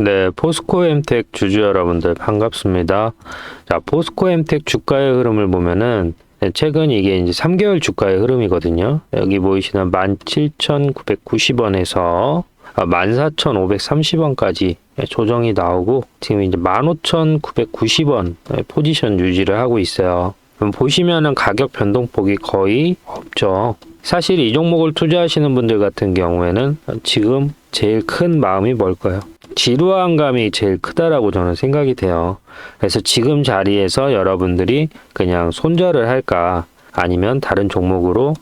네, 포스코엠텍 주주 여러분들 반갑습니다. 자, 포스코엠텍 주가의 흐름을 보면은 최근 이게 이제 3개월 주가의 흐름이거든요. 여기 보이시는 17,990원에서 14,530원까지 조정이 나오고 지금 이제 15,990원 포지션 유지를 하고 있어요. 그럼 보시면은 가격 변동폭이 거의 없죠. 사실 이 종목을 투자하시는 분들 같은 경우에는 지금 제일 큰 마음이 뭘까요? 지루한 감이 제일 크다라고 저는 생각이 돼요. 그래서 지금 자리에서 여러분들이 그냥 손절을 할까 아니면 다른 종목으로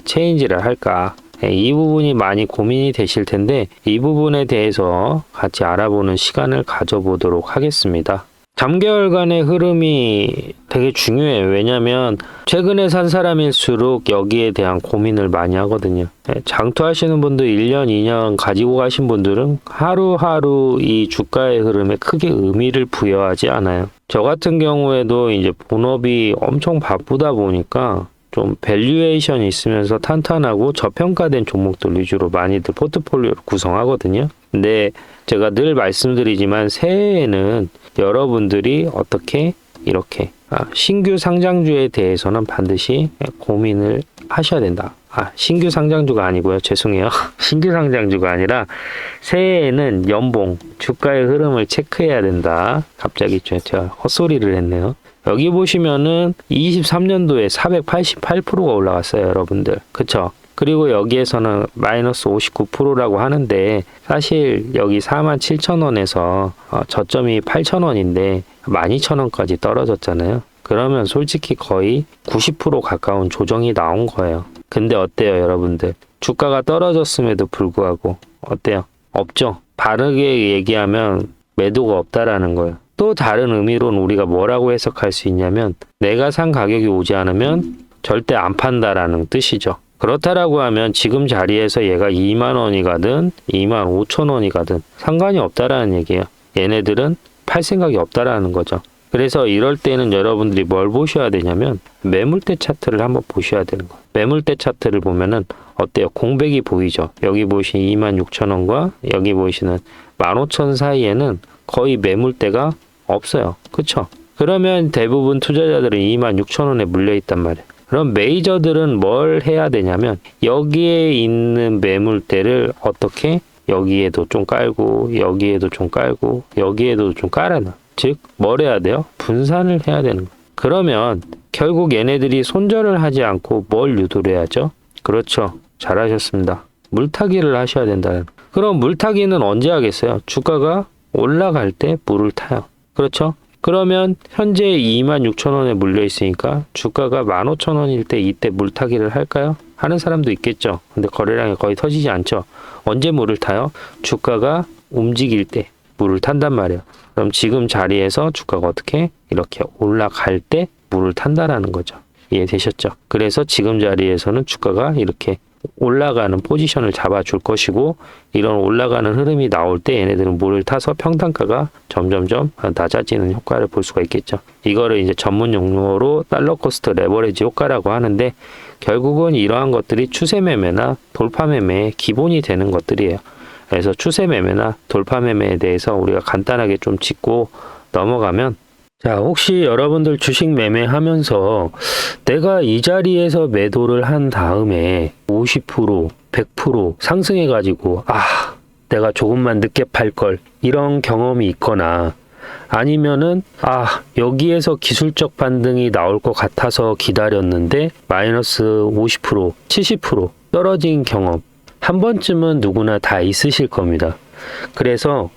체인지를 할까 이 부분이 많이 고민이 되실 텐데 이 부분에 대해서 같이 알아보는 시간을 가져보도록 하겠습니다. 3개월간의 흐름이 되게 중요해요. 왜냐하면 최근에 산 사람일수록 여기에 대한 고민을 많이 하거든요. 장투하시는 분들 1년, 2년 가지고 가신 분들은 하루하루 이 주가의 흐름에 크게 의미를 부여하지 않아요. 저 같은 경우에도 이제 본업이 엄청 바쁘다 보니까 좀 밸류에이션이 있으면서 탄탄하고 저평가된 종목들 위주로 많이들 포트폴리오를 구성하거든요. 근데 제가 늘 말씀드리지만 새해에는 여러분들이 어떻게 이렇게 신규 상장주에 대해서는 반드시 고민을 하셔야 된다. 신규 상장주가 아니고요. 죄송해요. 신규 상장주가 아니라 새해에는 연봉, 주가의 흐름을 체크해야 된다. 갑자기 제가 헛소리를 했네요. 여기 보시면은 23년도에 488%가 올라갔어요, 여러분들. 그쵸? 그리고 여기에서는 마이너스 59%라고 하는데 사실 여기 47,000원에서 저점이 8,000원인데 12,000원까지 떨어졌잖아요. 그러면 솔직히 거의 90% 가까운 조정이 나온 거예요. 근데 어때요, 여러분들? 주가가 떨어졌음에도 불구하고 어때요? 없죠? 바르게 얘기하면 매도가 없다라는 거예요. 또 다른 의미로는 우리가 뭐라고 해석할 수 있냐면 내가 산 가격이 오지 않으면 절대 안 판다라는 뜻이죠. 그렇다라고 하면 지금 자리에서 얘가 2만 원이 가든 2만 5천 원이 가든 상관이 없다라는 얘기예요. 얘네들은 팔 생각이 없다라는 거죠. 그래서 이럴 때는 여러분들이 뭘 보셔야 되냐면 매물대 차트를 한번 보셔야 되는 거예요. 매물대 차트를 보면은 어때요? 공백이 보이죠? 여기 보이시는 2만 6천 원과 여기 보이시는 15,000 사이에는 거의 매물대가 없어요. 그쵸? 그러면 대부분 투자자들은 2만 6천 원에 물려 있단 말이에요. 그럼 메이저들은 뭘 해야 되냐면 여기에 있는 매물대를 어떻게 여기에도 좀 깔고 여기에도 좀 깔고 여기에도 좀 깔아놔. 즉 뭘 해야 돼요? 분산을 해야 되는 거예요. 그러면 결국 얘네들이 손절을 하지 않고 뭘 유도를 해야죠? 그렇죠. 잘하셨습니다. 물타기를 하셔야 된다는. 그럼 물타기는 언제 하겠어요? 주가가 올라갈 때 물을 타요. 그렇죠? 그러면 현재 26,000원에 물려 있으니까 주가가 15,000원일 때 이때 물타기를 할까요? 하는 사람도 있겠죠. 근데 거래량이 거의 터지지 않죠. 언제 물을 타요? 주가가 움직일 때 물을 탄단 말이에요. 그럼 지금 자리에서 주가가 어떻게 이렇게 올라갈 때 물을 탄다라는 거죠. 이해되셨죠? 그래서 지금 자리에서는 주가가 이렇게 올라가는 포지션을 잡아줄 것이고 이런 올라가는 흐름이 나올 때 얘네들은 물을 타서 평단가가 점점점 낮아지는 효과를 볼 수가 있겠죠. 이거를 이제 전문 용어로 달러 코스트 레버리지 효과라고 하는데 결국은 이러한 것들이 추세 매매나 돌파 매매의 기본이 되는 것들이에요. 그래서 추세 매매나 돌파 매매에 대해서 우리가 간단하게 좀 짚고 넘어가면 자, 혹시 여러분들 주식 매매하면서 내가 이 자리에서 매도를 한 다음에 50%, 100% 상승해가지고 내가 조금만 늦게 팔 걸 이런 경험이 있거나 아니면은 여기에서 기술적 반등이 나올 것 같아서 기다렸는데 마이너스 50%, 70% 떨어진 경험 한 번쯤은 누구나 다 있으실 겁니다. 그래서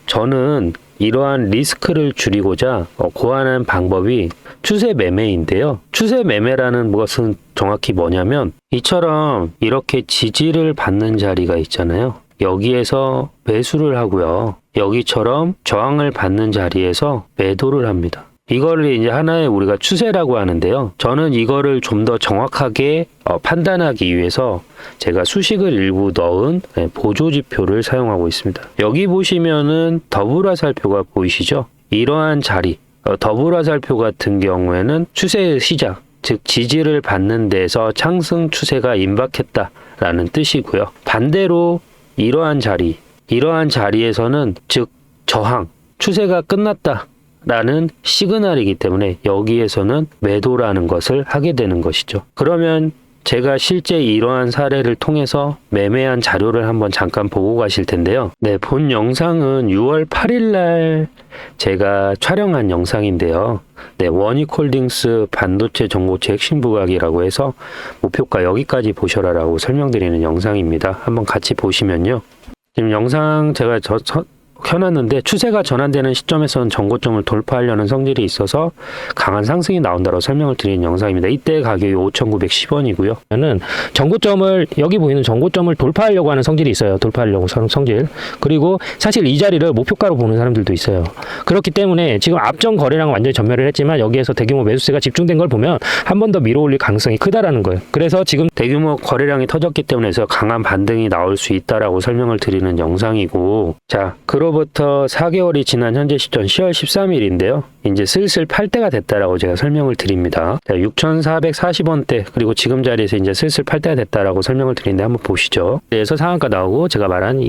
저는 이러한 리스크를 줄이고자 고안한 방법이 추세 매매인데요. 추세 매매라는 것은 정확히 뭐냐면 이처럼 이렇게 지지를 받는 자리가 있잖아요. 여기에서 매수를 하고요. 여기처럼 저항을 받는 자리에서 매도를 합니다. 이거를 이제 하나의 우리가 추세라고 하는데요. 저는 이거를 좀 더 정확하게 판단하기 위해서 제가 수식을 일부 넣은 보조지표를 사용하고 있습니다. 여기 보시면은 더블화살표가 보이시죠? 이러한 자리, 더블화살표 같은 경우에는 추세의 시작, 즉 지지를 받는 데서 상승 추세가 임박했다라는 뜻이고요. 반대로 이러한 자리에서는 즉 저항, 추세가 끝났다라는 시그널이기 때문에 여기에서는 매도라는 것을 하게 되는 것이죠. 그러면 제가 실제 이러한 사례를 통해서 매매한 자료를 한번 잠깐 보고 가실 텐데요. 네, 본 영상은 6월 8일 날 제가 촬영한 영상인데요. 네, 원익홀딩스 반도체 전고체 핵심 부각이라고 해서 목표가 여기까지 보셔라라고 설명드리는 영상입니다. 한번 같이 보시면요. 지금 영상 제가 켜놨는데 추세가 전환되는 시점에서는 전고점을 돌파하려는 성질이 있어서 강한 상승이 나온다고 설명을 드리는 영상입니다. 이때 가격이 5,910원이고요. 저는 전고점을 여기 보이는 전고점을 돌파하려고 하는 성질이 있어요. 돌파하려고 성질. 그리고 사실 이 자리를 목표가로 보는 사람들도 있어요. 그렇기 때문에 지금 앞전 거래량 완전히 전멸을 했지만 여기에서 대규모 매수세가 집중된 걸 보면 한 번 더 밀어올릴 가능성이 크다라는 거예요. 그래서 지금 대규모 거래량이 터졌기 때문에 강한 반등이 나올 수 있다라고 설명을 드리는 영상이고, 자, 그로부터 4개월이 지난 현재 시점 10월 13일인데요. 이제 슬슬 팔 때가 됐다라고 제가 설명을 드립니다. 6,440원대 그리고 지금 자리에서 이제 슬슬 팔 때가 됐다라고 설명을 드리는데 한번 보시죠. 그래서 상한가 나오고 제가 말한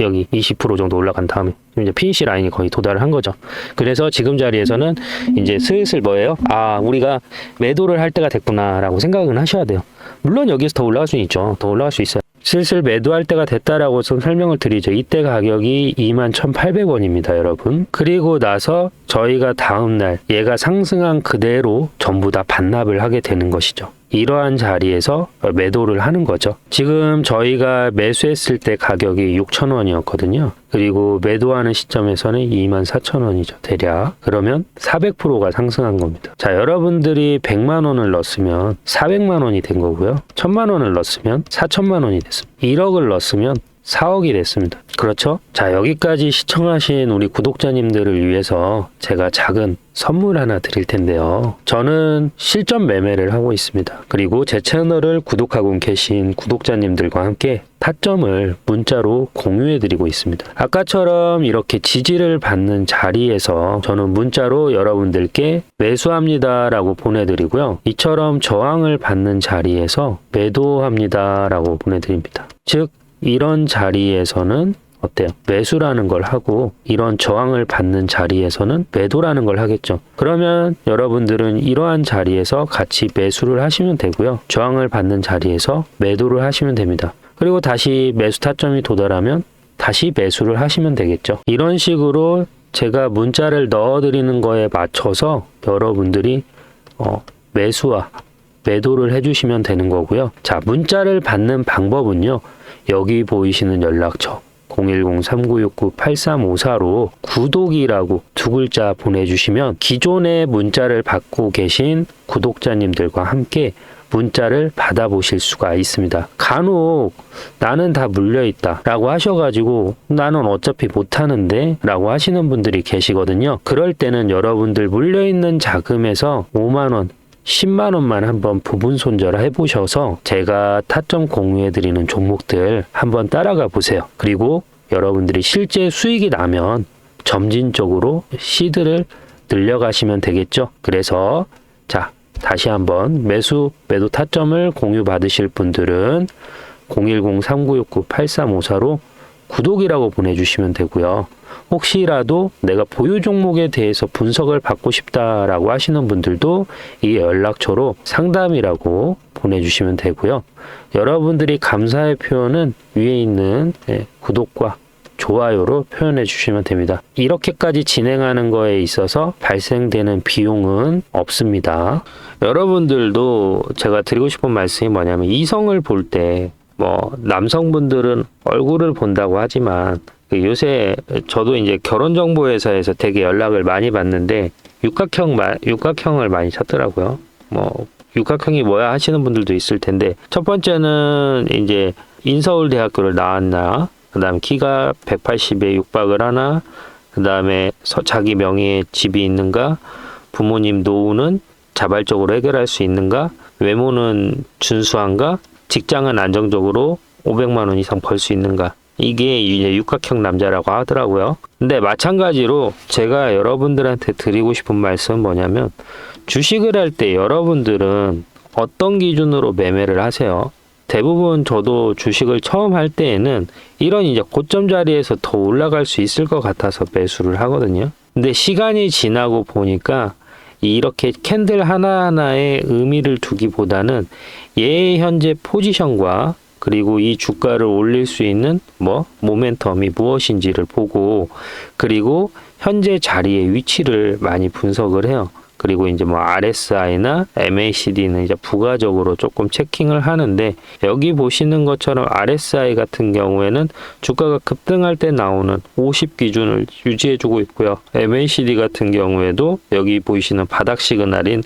여기 20% 정도 올라간 다음에 이제 피니시 라인이 거의 도달을 한 거죠. 그래서 지금 자리에서는 이제 슬슬 뭐예요? 아, 우리가 매도를 할 때가 됐구나라고 생각은 하셔야 돼요. 물론 여기서 더 올라갈 수는 있죠. 더 올라갈 수 있어요. 슬슬 매도할 때가 됐다라고 좀 설명을 드리죠. 이때 가격이 21,800원입니다, 여러분. 그리고 나서 저희가 다음날 얘가 상승한 그대로 전부 다 반납을 하게 되는 것이죠. 이러한 자리에서 매도를 하는 거죠. 지금 저희가 매수했을 때 가격이 6,000원이었거든요. 그리고 매도하는 시점에서는 24,000원이죠. 대략. 그러면 400%가 상승한 겁니다. 자, 여러분들이 100만 원을 넣었으면 400만 원이 된 거고요. 1000만 원을 넣었으면 4천만 원이 됐습니다. 1억을 넣었으면 4억이 됐습니다. 그렇죠? 자, 여기까지 시청하신 우리 구독자님들을 위해서 제가 작은 선물 하나 드릴 텐데요. 저는 실전 매매를 하고 있습니다. 그리고 제 채널을 구독하고 계신 구독자님들과 함께 타점을 문자로 공유해드리고 있습니다. 아까처럼 이렇게 지지를 받는 자리에서 저는 문자로 여러분들께 매수합니다 라고 보내드리고요. 이처럼 저항을 받는 자리에서 매도합니다 라고 보내드립니다. 즉 이런 자리에서는 어때요? 매수라는 걸 하고 이런 저항을 받는 자리에서는 매도라는 걸 하겠죠. 그러면 여러분들은 이러한 자리에서 같이 매수를 하시면 되고요. 저항을 받는 자리에서 매도를 하시면 됩니다. 그리고 다시 매수 타점이 도달하면 다시 매수를 하시면 되겠죠. 이런 식으로 제가 문자를 넣어드리는 거에 맞춰서 여러분들이 매수와 매도를 해주시면 되는 거고요. 자, 문자를 받는 방법은요. 여기 보이시는 연락처 010-3969-8354로 구독이라고 두 글자 보내주시면 기존에 문자를 받고 계신 구독자님들과 함께 문자를 받아보실 수가 있습니다. 간혹 나는 다 물려있다 라고 하셔가지고 나는 어차피 못하는데 라고 하시는 분들이 계시거든요. 그럴 때는 여러분들 물려있는 자금에서 5만원 10만 원만 한번 부분 손절 해보셔서 제가 타점 공유해드리는 종목들 한번 따라가 보세요. 그리고 여러분들이 실제 수익이 나면 점진적으로 시드를 늘려가시면 되겠죠. 그래서 자, 다시 한번 매도 타점을 공유 받으실 분들은 010-3969-8354로 구독이라고 보내주시면 되고요. 혹시라도 내가 보유 종목에 대해서 분석을 받고 싶다라고 하시는 분들도 이 연락처로 상담이라고 보내주시면 되고요. 여러분들이 감사의 표현은 위에 있는 구독과 좋아요로 표현해 주시면 됩니다. 이렇게까지 진행하는 거에 있어서 발생되는 비용은 없습니다. 여러분들도 제가 드리고 싶은 말씀이 뭐냐면 이성을 볼 때 남성분들은 얼굴을 본다고 하지만 요새 저도 이제 결혼정보회사에서 되게 연락을 많이 받는데 육각형을 많이 찾더라고요. 육각형이 뭐야 하시는 분들도 있을 텐데 첫 번째는 이제 인서울대학교를 나왔나, 그 다음에 키가 180에 육박을 하나, 그 다음에 자기 명의의 집이 있는가, 부모님 노후는 자발적으로 해결할 수 있는가, 외모는 준수한가, 직장은 안정적으로 500만 원 이상 벌 수 있는가. 이게 이제 육각형 남자라고 하더라고요. 근데 마찬가지로 제가 여러분들한테 드리고 싶은 말씀은 뭐냐면 주식을 할 때 여러분들은 어떤 기준으로 매매를 하세요? 대부분 저도 주식을 처음 할 때에는 이런 이제 고점 자리에서 더 올라갈 수 있을 것 같아서 매수를 하거든요. 근데 시간이 지나고 보니까 이렇게 캔들 하나하나에 의미를 두기보다는 얘 현재 포지션과 그리고 이 주가를 올릴 수 있는 모멘텀이 무엇인지를 보고, 그리고 현재 자리의 위치를 많이 분석을 해요. 그리고 이제 RSI나 MACD는 이제 부가적으로 조금 체킹을 하는데, 여기 보시는 것처럼 RSI 같은 경우에는 주가가 급등할 때 나오는 50 기준을 유지해주고 있고요. MACD 같은 경우에도 여기 보이시는 바닥 시그널인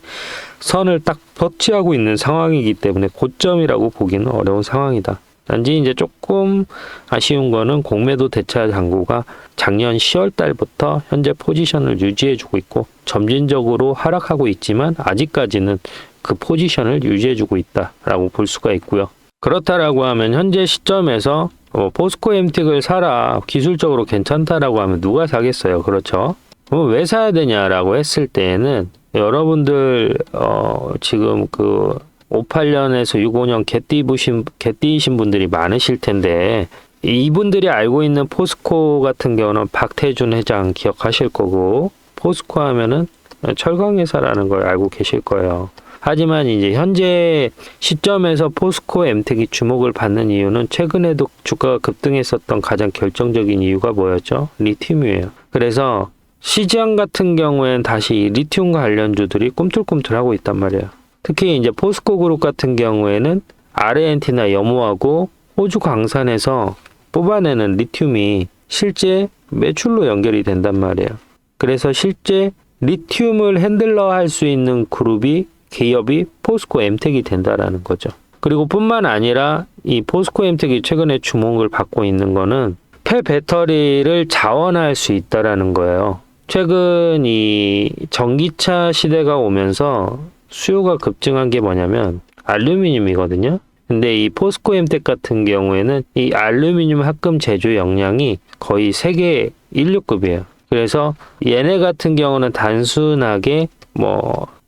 선을 딱 터치하고 있는 상황이기 때문에 고점이라고 보기는 어려운 상황이다. 단지 이제 조금 아쉬운 거는 공매도 대차 잔고가 작년 10월 달부터 현재 포지션을 유지해주고 있고 점진적으로 하락하고 있지만 아직까지는 그 포지션을 유지해주고 있다라고 볼 수가 있고요. 그렇다라고 하면 현재 시점에서 포스코 엠틱을 사라, 기술적으로 괜찮다라고 하면 누가 사겠어요? 그렇죠? 왜 사야 되냐라고 했을 때에는 여러분들 지금 그 58년에서 65년 개띠이신 분들이 많으실 텐데, 이분들이 알고 있는 포스코 같은 경우는 박태준 회장 기억하실 거고, 포스코 하면은 철강회사라는 걸 알고 계실 거예요. 하지만 이제 현재 시점에서 포스코 엠텍이 주목을 받는 이유는 최근에도 주가가 급등했었던 가장 결정적인 이유가 뭐였죠? 리튬이에요. 그래서 시장 같은 경우엔 다시 리튬 관련주들이 꿈틀꿈틀하고 있단 말이에요. 특히 이제 포스코 그룹 같은 경우에는 아르헨티나 염호하고 호주 광산에서 뽑아내는 리튬이 실제 매출로 연결이 된단 말이에요. 그래서 실제 리튬을 핸들러 할 수 있는 그룹이, 기업이 포스코 엠텍이 된다라는 거죠. 그리고 뿐만 아니라 이 포스코 엠텍이 최근에 주목을 받고 있는 거는 폐배터리를 자원화할 수 있다라는 거예요. 최근 이 전기차 시대가 오면서 수요가 급증한 게 뭐냐면 알루미늄이거든요. 근데 이 포스코 엠텍 같은 경우에는 이 알루미늄 합금 제조 역량이 거의 세계 1류급이에요. 그래서 얘네 같은 경우는 단순하게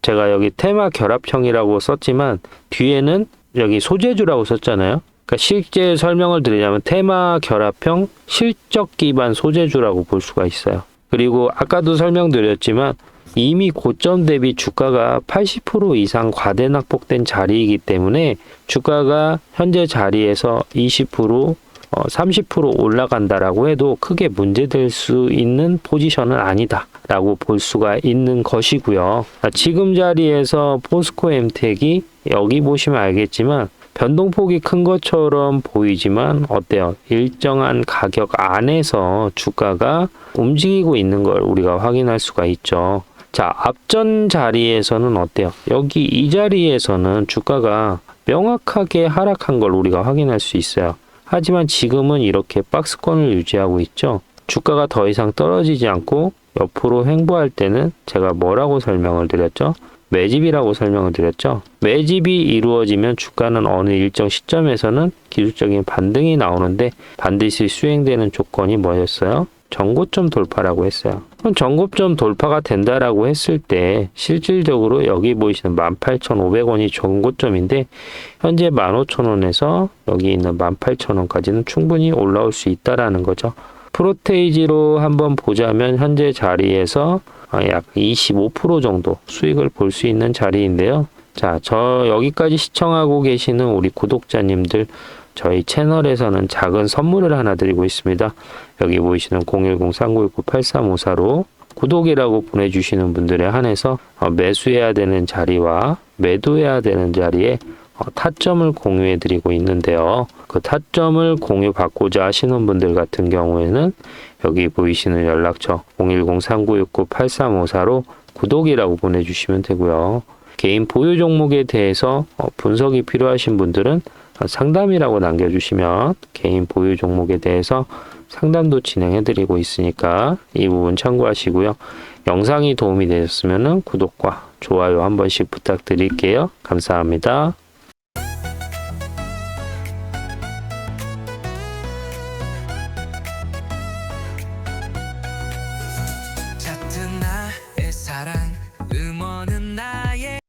제가 여기 테마 결합형이라고 썼지만 뒤에는 여기 소재주라고 썼잖아요. 그러니까 실제 설명을 드리자면 테마 결합형 실적 기반 소재주라고 볼 수가 있어요. 그리고 아까도 설명드렸지만 이미 고점 대비 주가가 80% 이상 과대낙폭된 자리이기 때문에 주가가 현재 자리에서 20%, 30% 올라간다라고 해도 크게 문제될 수 있는 포지션은 아니다라고 볼 수가 있는 것이고요. 지금 자리에서 포스코 엠텍이 여기 보시면 알겠지만 변동폭이 큰 것처럼 보이지만 어때요? 일정한 가격 안에서 주가가 움직이고 있는 걸 우리가 확인할 수가 있죠. 자, 앞전 자리에서는 어때요? 여기 이 자리에서는 주가가 명확하게 하락한 걸 우리가 확인할 수 있어요. 하지만 지금은 이렇게 박스권을 유지하고 있죠. 주가가 더 이상 떨어지지 않고 옆으로 횡보할 때는 제가 뭐라고 설명을 드렸죠? 매집이라고 설명을 드렸죠. 매집이 이루어지면 주가는 어느 일정 시점에서는 기술적인 반등이 나오는데 반드시 수행되는 조건이 뭐였어요? 전고점 돌파라고 했어요. 그럼 전고점 돌파가 된다라고 했을 때 실질적으로 여기 보이시는 18,500원이 전고점인데 현재 15,000원에서 여기 있는 18,000원까지는 충분히 올라올 수 있다라는 거죠. 프로테이지로 한번 보자면 현재 자리에서 약 25% 정도 수익을 볼 수 있는 자리인데요. 자, 저 여기까지 시청하고 계시는 우리 구독자님들, 저희 채널에서는 작은 선물을 하나 드리고 있습니다. 여기 보이시는 010-3969-8354로 구독이라고 보내주시는 분들에 한해서 매수해야 되는 자리와 매도해야 되는 자리에 타점을 공유해 드리고 있는데요. 그 타점을 공유받고자 하시는 분들 같은 경우에는 여기 보이시는 연락처 010-3969-8354로 구독이라고 보내주시면 되고요. 개인 보유 종목에 대해서 분석이 필요하신 분들은 상담이라고 남겨주시면 개인 보유 종목에 대해서 상담도 진행해드리고 있으니까 이 부분 참고하시고요. 영상이 도움이 되셨으면 구독과 좋아요 한 번씩 부탁드릴게요. 감사합니다.